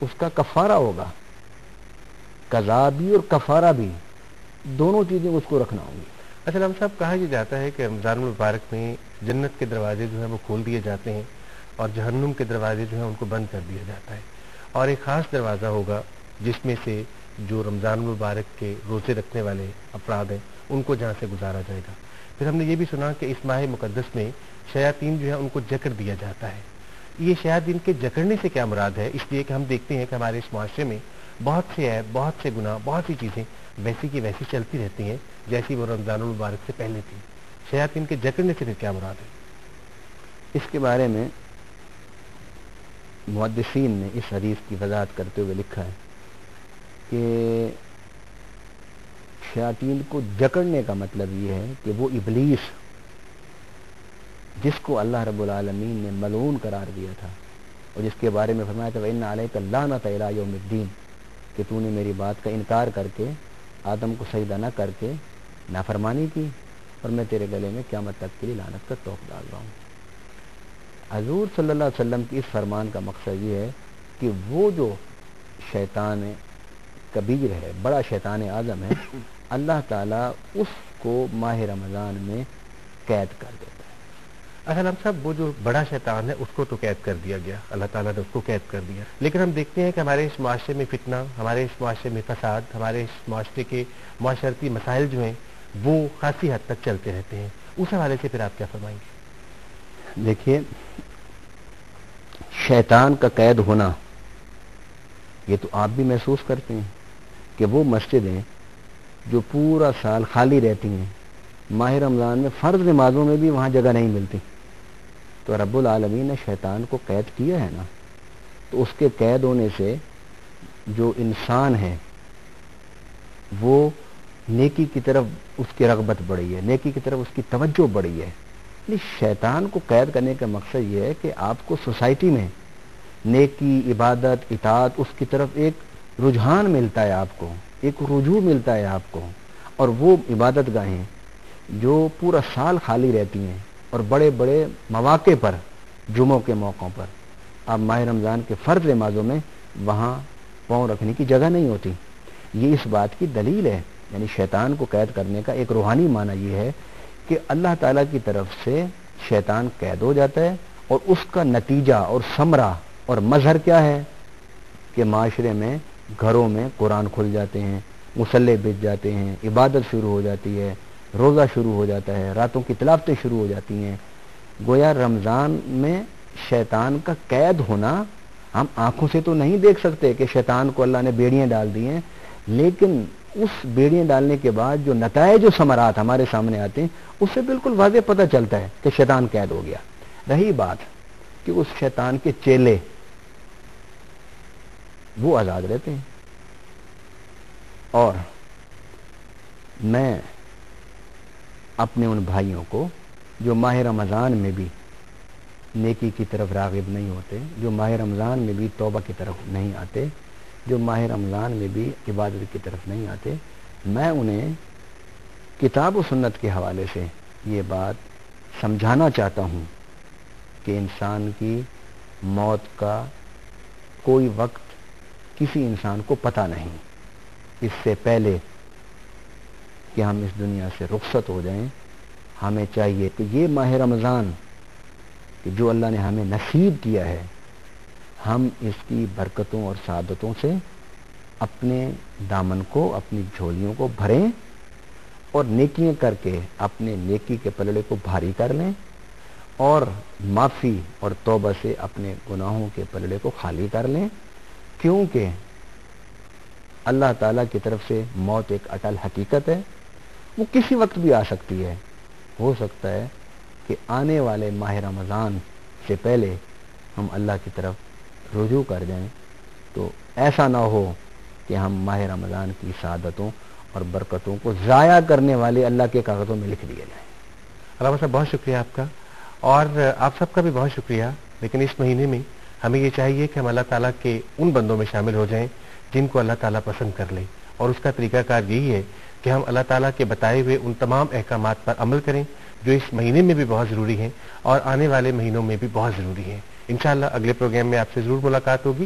اس کا کفارہ ہوگا، قضا بھی اور کفارہ بھی، دونوں چیزیں اس کو رکھنا ہوں گی۔ اچھا علامہ صاحب، کہا یہ جاتا ہے کہ رمضان المبارک میں جنت کے دروازے جو ہیں وہ کھول دیے جاتے ہیں اور جہنم کے دروازے جو ہیں ان کو بند کر دیا جاتا ہے، اور ایک خاص دروازہ ہوگا جس میں سے جو رمضان المبارک کے روزے رکھنے والے افراد ہیں ان کو جہاں سے گزارا جائے گا۔ پھر ہم نے یہ بھی سنا کہ اس ماہ مقدس میں شیاطین جو ہے ان کو جکڑ دیا جاتا ہے۔ یہ شیاطین کے جکڑنے سے کیا مراد ہے؟ اس لیے کہ ہم دیکھتے ہیں کہ ہمارے اس معاشرے میں بہت سے عیب، بہت سے گناہ، بہت سی چیزیں ویسی کی ویسی چلتی رہتی ہیں جیسی وہ رمضان المبارک سے پہلے تھی۔ شیاطین کے جکڑنے سے پھر کیا مراد ہے؟ اس کے بارے میں محدثین نے اس حدیث کی وضاحت کرتے ہوئے لکھا ہے کہ شیاطین کو جکڑنے کا مطلب یہ ہے کہ وہ ابلیس جس کو اللہ رب العالمین نے ملعون قرار دیا تھا اور جس کے بارے میں فرمایا تھا وَإِنَّ عَلَيْكَ اللَّعْنَةَ إِلَىٰ يَوْمِ الدِّينِ، کہ تو نے میری بات کا انکار کر کے آدم کو سجدہ نہ کر کے نافرمانی کی اور میں تیرے گلے میں قیامت تک کے لیے لعنت کا طوق ڈال رہا ہوں۔ حضور صلی اللہ علیہ وسلم کی اس فرمان کا مقصد یہ ہے کہ وہ جو شیطان کبیر ہے، بڑا شیطان اعظم ہے، اللہ تعالیٰ اس کو ماہ رمضان میں قید کر دیتا ہے۔ اچھا علامہ صاحب، وہ جو بڑا شیطان ہے اس کو تو قید کر دیا گیا، اللہ تعالیٰ نے اس کو قید کر دیا، لیکن ہم دیکھتے ہیں کہ ہمارے اس معاشرے میں فتنہ، ہمارے اس معاشرے میں فساد، ہمارے اس معاشرے کے معاشرتی مسائل جو ہیں وہ خاصی حد تک چلتے رہتے ہیں۔ اس حوالے سے پھر آپ کیا فرمائیں گے؟ دیکھیے، شیطان کا قید ہونا یہ تو آپ بھی محسوس کرتے ہیں کہ وہ مسجدیں جو پورا سال خالی رہتی ہیں، ماہ رمضان میں فرض نمازوں میں بھی وہاں جگہ نہیں ملتی، تو رب العالمین نے شیطان کو قید کیا ہے نا، تو اس کے قید ہونے سے جو انسان ہے وہ نیکی کی طرف اس کی رغبت بڑھی ہے، نیکی کی طرف اس کی توجہ بڑھی ہے۔ شیطان کو قید کرنے کا مقصد یہ ہے کہ آپ کو سوسائٹی میں نیکی، عبادت، اطاعت، اس کی طرف ایک رجحان ملتا ہے، آپ کو ایک رجوع ملتا ہے آپ کو، اور وہ عبادت گاہیں جو پورا سال خالی رہتی ہیں اور بڑے بڑے مواقع پر، جمعوں کے موقعوں پر، اب ماہ رمضان کے فرض نمازوں میں وہاں پاؤں رکھنے کی جگہ نہیں ہوتی، یہ اس بات کی دلیل ہے۔ یعنی شیطان کو قید کرنے کا ایک روحانی معنی یہ ہے کہ اللہ تعالیٰ کی طرف سے شیطان قید ہو جاتا ہے، اور اس کا نتیجہ اور ثمرہ اور مظہر کیا ہے کہ معاشرے میں، گھروں میں قرآن کھل جاتے ہیں، مصلے بچ جاتے ہیں، عبادت شروع ہو جاتی ہے، روزہ شروع ہو جاتا ہے، راتوں کی تلاوتیں شروع ہو جاتی ہیں۔ گویا رمضان میں شیطان کا قید ہونا، ہم آنکھوں سے تو نہیں دیکھ سکتے کہ شیطان کو اللہ نے بیڑیاں ڈال دی ہیں، لیکن اس بیڑیاں ڈالنے کے بعد جو نتائج و ثمرات ہمارے سامنے آتے ہیں اس سے بالکل واضح پتہ چلتا ہے کہ شیطان قید ہو گیا۔ رہی بات کہ اس شیطان کے چیلے وہ آزاد رہتے ہیں، اور میں اپنے ان بھائیوں کو جو ماہ رمضان میں بھی نیکی کی طرف راغب نہیں ہوتے، جو ماہ رمضان میں بھی توبہ کی طرف نہیں آتے، جو ماہ رمضان میں بھی عبادت کی طرف نہیں آتے، میں انہیں کتاب و سنت کے حوالے سے یہ بات سمجھانا چاہتا ہوں کہ انسان کی موت کا کوئی وقت کسی انسان کو پتہ نہیں۔ اس سے پہلے کہ ہم اس دنیا سے رخصت ہو جائیں، ہمیں چاہیے کہ یہ ماہ رمضان کہ جو اللہ نے ہمیں نصیب کیا ہے، ہم اس کی برکتوں اور سعادتوں سے اپنے دامن کو، اپنی جھولیوں کو بھریں، اور نیکیاں کر کے اپنے نیکی کے پلڑے کو بھاری کر لیں، اور معافی اور توبہ سے اپنے گناہوں کے پلڑے کو خالی کر لیں، کیونکہ اللہ تعالیٰ کی طرف سے موت ایک اٹل حقیقت ہے، وہ کسی وقت بھی آ سکتی ہے۔ ہو سکتا ہے کہ آنے والے ماہ رمضان سے پہلے ہم اللہ کی طرف رجوع کر جائیں، تو ایسا نہ ہو کہ ہم ماہ رمضان کی سعادتوں اور برکتوں کو ضائع کرنے والے اللہ کے کاغذوں میں لکھ دیے جائیں۔ علامہ صاحب، بہت شکریہ آپ کا، اور آپ سب کا بھی بہت شکریہ، لیکن اس مہینے میں ہمیں یہ چاہیے کہ ہم اللہ تعالیٰ کے ان بندوں میں شامل ہو جائیں جن کو اللہ تعالیٰ پسند کر لے، اور اس کا طریقہ کار یہی ہے کہ ہم اللہ تعالیٰ کے بتائے ہوئے ان تمام احکامات پر عمل کریں جو اس مہینے میں بھی بہت ضروری ہیں اور آنے والے مہینوں میں بھی بہت ضروری ہیں۔ انشاءاللہ اگلے پروگرام میں آپ سے ضرور ملاقات ہوگی۔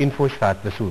info@rasool,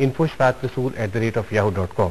info@yahoo.com, info@rasool@yahoo.com।